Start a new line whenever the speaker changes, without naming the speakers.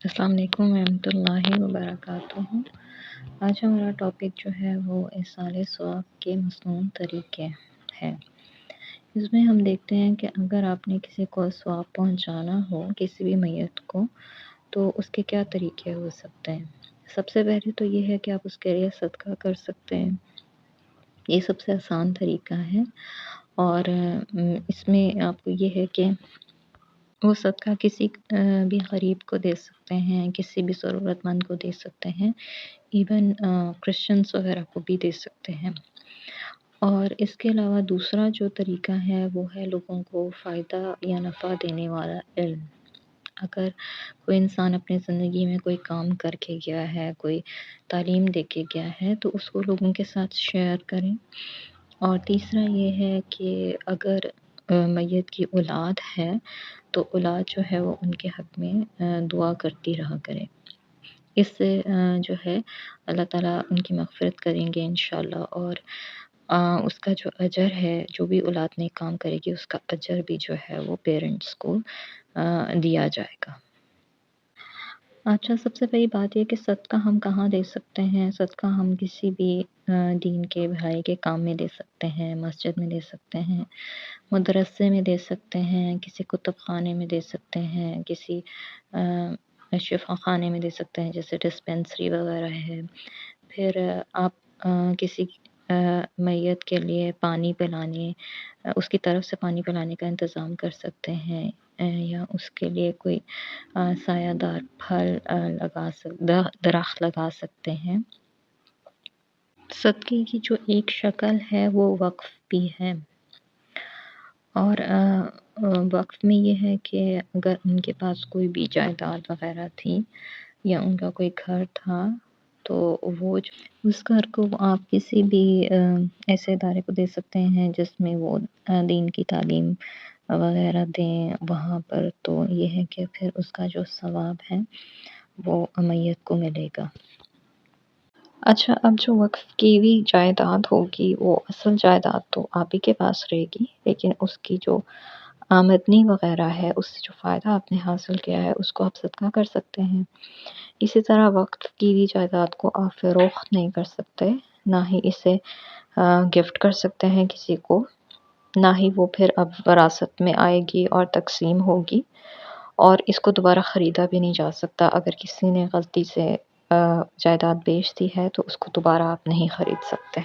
السلام علیکم ورحمۃ اللہ وبرکاتہ۔ آج ہمارا ٹاپک جو ہے وہ ایصال ثواب کے مصنون طریقے ہے۔ اس میں ہم دیکھتے ہیں کہ اگر آپ نے کسی کو ثواب پہنچانا ہو، کسی بھی میت کو، تو اس کے کیا طریقے ہو سکتے ہیں۔ سب سے پہلے تو یہ ہے کہ آپ اس کے لیے صدقہ کر سکتے ہیں، یہ سب سے آسان طریقہ ہے۔ اور اس میں آپ کو یہ ہے کہ وہ صدقہ کسی بھی غریب کو دے سکتے ہیں، کسی بھی ضرورت مند کو دے سکتے ہیں، ایون کرسچنس وغیرہ کو بھی دے سکتے ہیں۔ اور اس کے علاوہ دوسرا جو طریقہ ہے وہ ہے لوگوں کو فائدہ یا نفع دینے والا علم۔ اگر کوئی انسان اپنی زندگی میں کوئی کام کر کے گیا ہے، کوئی تعلیم دے کے گیا ہے، تو اس کو لوگوں کے ساتھ شیئر کریں۔ اور تیسرا یہ ہے کہ اگر میت کی اولاد ہے تو اولاد جو ہے وہ ان کے حق میں دعا کرتی رہا کرے۔ اس سے جو ہے اللہ تعالیٰ ان کی مغفرت کریں گے انشاءاللہ، اور اس کا جو اجر ہے، جو بھی اولاد نیک کام کرے گی اس کا اجر بھی جو ہے وہ پیرنٹس کو دیا جائے گا۔ اچھا، سب سے پہلی بات یہ کہ صدقہ ہم کہاں دے سکتے ہیں۔ صدقہ ہم کسی بھی دین کے بھلائی کے کام میں دے سکتے ہیں، مسجد میں دے سکتے ہیں، مدرسے میں دے سکتے ہیں، کسی کتب خانے میں دے سکتے ہیں، کسی شفا خانے میں دے سکتے ہیں جیسے ڈسپینسری وغیرہ ہے۔ پھر آپ کسی میت کے لیے پانی پلانے، اس کی طرف سے پانی پلانے کا انتظام کر سکتے ہیں، یا اس کے لیے کوئی سایہ دار پھل درخت لگا سکتے ہیں۔ صدقے کی جو ایک شکل ہے وہ وقف بھی ہے، اور وقف میں یہ ہے کہ اگر ان کے پاس کوئی بھی جائیداد وغیرہ تھی یا ان کا کوئی گھر تھا تو وہ اس گھر کو آپ کسی بھی ایسے ادارے کو دے سکتے ہیں جس میں وہ دین کی تعلیم وغیرہ دیں وہاں پر، تو یہ ہے کہ پھر اس کا جو ثواب ہے وہ میت کو ملے گا۔ اچھا، اب جو وقف کی ہوئی جائیداد ہوگی وہ اصل جائیداد تو آپ ہی کے پاس رہے گی، لیکن اس کی جو آمدنی وغیرہ ہے، اس سے جو فائدہ آپ نے حاصل کیا ہے اس کو آپ صدقہ کر سکتے ہیں۔ اسی طرح وقف کی ہوئی جائیداد کو آپ فروخت نہیں کر سکتے، نہ ہی اسے گفٹ کر سکتے ہیں کسی کو، نہ ہی وہ پھر اب وراثت میں آئے گی اور تقسیم ہوگی، اور اس کو دوبارہ خریدا بھی نہیں جا سکتا۔ اگر کسی نے غلطی سے جائیداد بیچ دی ہے تو اس کو دوبارہ آپ نہیں خرید سکتے۔